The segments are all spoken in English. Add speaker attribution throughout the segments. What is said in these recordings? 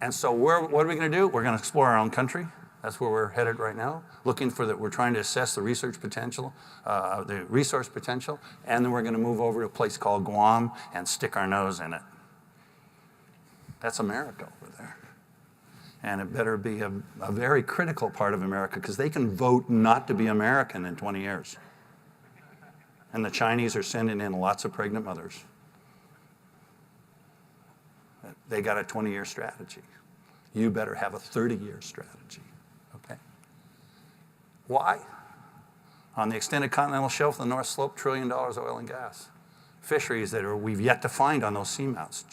Speaker 1: And so what are we going to do? We're going to explore our own country. That's where we're headed right now. We're trying to assess the research potential, the resource potential, and then we're going to move over to a place called Guam and stick our nose in it. That's America over there. And it better be a very critical part of America, because they can vote not to be American in 20 years. And the Chinese are sending in lots of pregnant mothers. They got a 20-year strategy. You better have a 30-year strategy, okay? Why? On the extended continental shelf, the North Slope, $1 trillion of oil and gas. Fisheries that we've yet to find on those seamounts.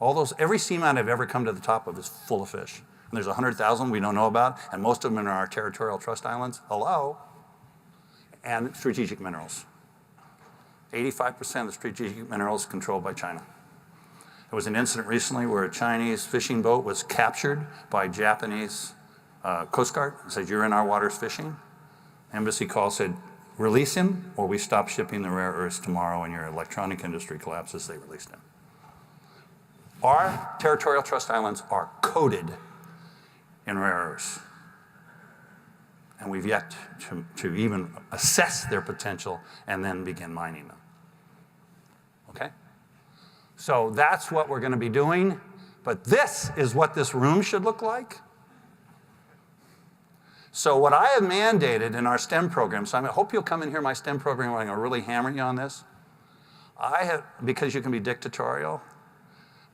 Speaker 1: Every seamount I've ever come to the top of is full of fish. And there's 100,000 we don't know about, and most of them are in our territorial trust islands. Hello? And strategic minerals. 85% of the strategic minerals controlled by China. There was an incident recently where a Chinese fishing boat was captured by Japanese Coast Guard. It said, "You're in our waters fishing." Embassy called, said, "Release him, or we stop shipping the rare earths tomorrow and your electronic industry collapses." They released him. Our territorial trust islands are coated in rare earths. And we've yet to even assess their potential and then begin mining them. Okay? So that's what we're going to be doing. But this is what this room should look like. So what I have mandated in our STEM program, so I hope you'll come and hear my STEM program where I'm going to really hammer you on this. Because you can be dictatorial,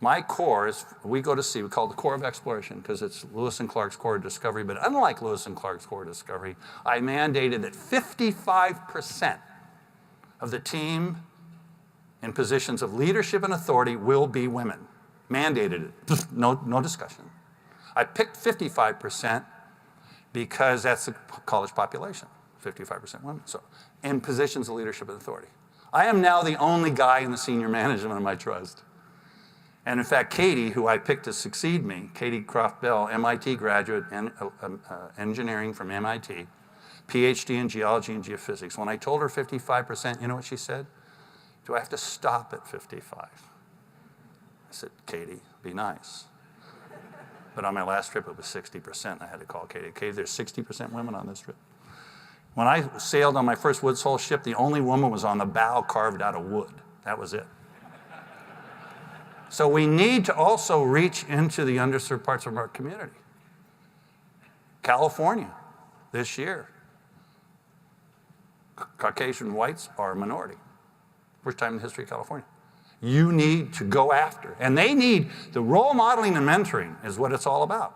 Speaker 1: my core is, we go to sea, we call it the core of exploration, because it's Lewis and Clark's core of discovery. But unlike Lewis and Clark's core of discovery, I mandated that 55% of the team in positions of leadership and authority will be women. Mandated it, no discussion. I picked 55% because that's the college population, 55% women. So in positions of leadership and authority. I am now the only guy in the senior management of my trust. And in fact, Katie, who I picked to succeed me, Katie Croft Bell, MIT graduate, engineering from MIT, PhD in geology and geophysics. When I told her 55%, you know what she said? "Do I have to stop at 55? I said, "Katie, be nice." But on my last trip, it was 60%. I had to call Katie. "Katie, there's 60% women on this trip." When I sailed on my first Woods Hole ship, the only woman was on the bow carved out of wood. That was it. So we need to also reach into the underserved parts of our community. California, this year, Caucasian whites are a minority. First time in the history of California. You need to go after. And they need, the role modeling and mentoring is what it's all about.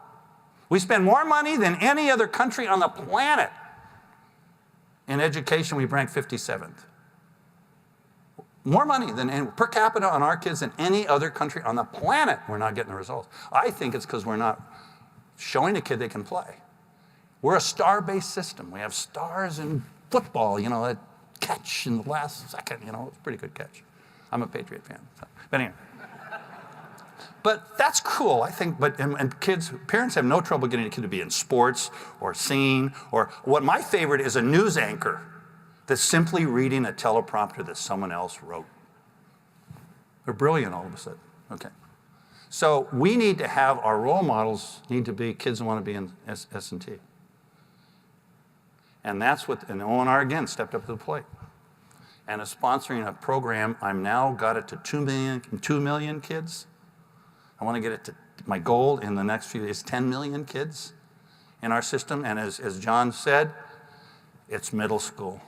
Speaker 1: We spend more money than any other country on the planet. In education, we rank 57th. More money than per capita on our kids than any other country on the planet. We're not getting the results. I think it's because we're not showing the kid they can play. We're a star-based system. We have stars in football, you know, that catch in the last second, you know, it's a pretty good catch. I'm a Patriot fan. So. But anyway. But that's cool, I think. And parents have no trouble getting a kid to be in sports or singing, or what my favorite is a news anchor that's simply reading a teleprompter that someone else wrote. They're brilliant all of a sudden. Okay. So we need to have, our role models need to be kids who want to be in S&T. And that's what, and ONR again stepped up to the plate. And is sponsoring a program. I'm now got it to 2 million kids. I want to get it to, my goal in the next few years, 10 million kids in our system. And as John said, it's middle school.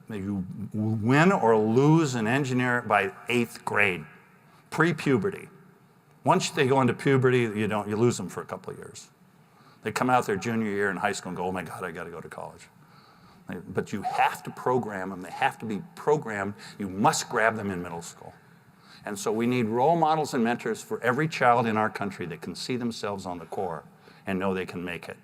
Speaker 1: You win or lose an engineer by 8th grade, pre-puberty. Once they go into puberty, you lose them for a couple of years. They come out their junior year in high school and go, "Oh my God, I got to go to college." But you have to program them. They have to be programmed. You must grab them in middle school. And so we need role models and mentors for every child in our country that can see themselves on the core and know they can make it.